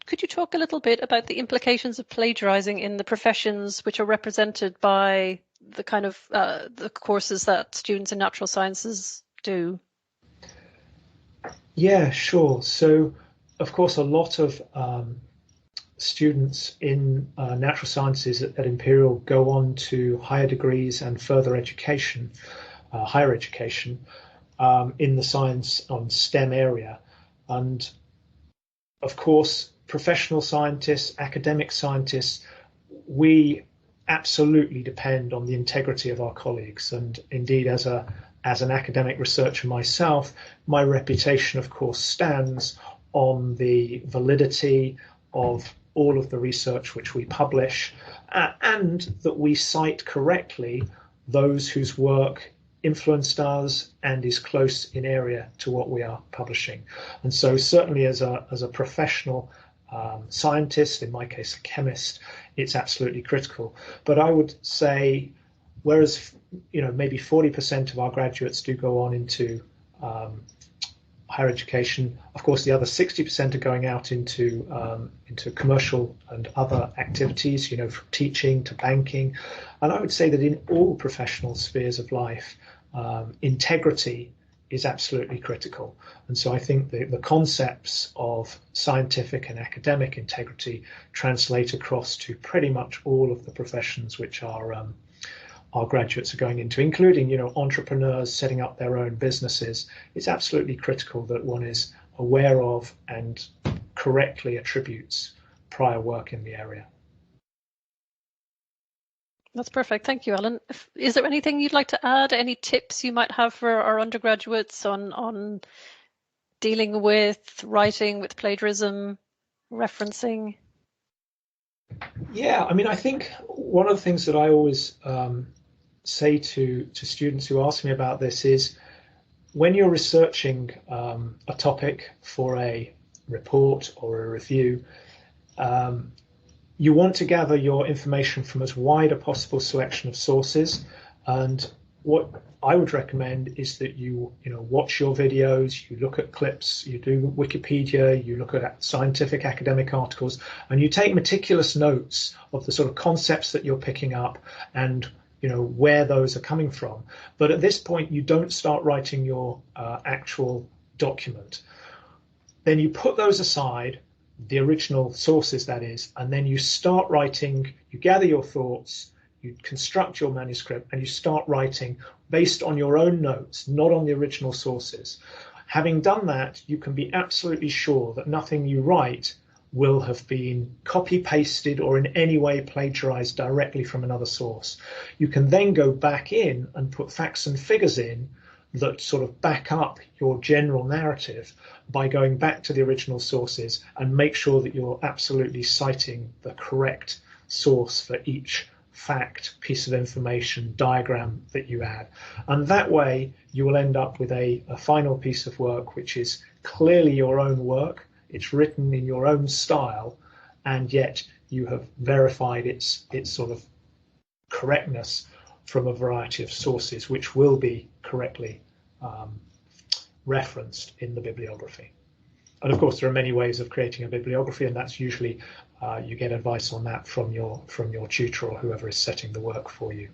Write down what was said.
Could you talk a little bit about the implications of plagiarising in the professions which are represented by the kind of the courses that students in natural sciences do? Yeah, sure. So, of course, a lot of students in natural sciences at Imperial go on to higher degrees and further education, higher education, in the science on STEM area. And of course, professional scientists, academic scientists, we absolutely depend on the integrity of our colleagues. And indeed, as an academic researcher myself, my reputation, of course, stands on the validity of all of the research which we publish, and that we cite correctly those whose work influenced us and is close in area to what we are publishing. And so certainly as a professional scientist, in my case a chemist, it's absolutely critical. But I would say, whereas maybe 40% of our graduates do go on into higher education, of course the other 60% are going out into commercial and other activities, from teaching to banking. And I would say that in all professional spheres of life, integrity is absolutely critical. And so I think the concepts of scientific and academic integrity translate across to pretty much all of the professions which our graduates are going into, including, entrepreneurs setting up their own businesses. It's absolutely critical that one is aware of and correctly attributes prior work in the area. That's perfect. Thank you, Alan. Is there anything you'd like to add? Any tips you might have for our undergraduates on dealing with writing, with plagiarism, referencing? Yeah, I think one of the things that I always say to students who ask me about this is, when you're researching a topic for a report or a review, you want to gather your information from as wide a possible selection of sources. And what I would recommend is that you watch your videos, you look at clips, you do Wikipedia, you look at scientific academic articles, and you take meticulous notes of the sort of concepts that you're picking up and where those are coming from. But at this point, you don't start writing your actual document. Then you put those aside, the original sources that is, and then you start writing, you gather your thoughts, you construct your manuscript, and you start writing based on your own notes, not on the original sources. Having done that, you can be absolutely sure that nothing you write will have been copy-pasted or in any way plagiarized directly from another source. You can then go back in and put facts and figures in that sort of back up your general narrative by going back to the original sources, and make sure that you're absolutely citing the correct source for each fact, piece of information, diagram that you add. And that way you will end up with a final piece of work which is clearly your own work. It's written in your own style, and yet you have verified its sort of correctness from a variety of sources, which will be correctly referenced in the bibliography. And of course, there are many ways of creating a bibliography, and that's usually you get advice on that from your tutor or whoever is setting the work for you.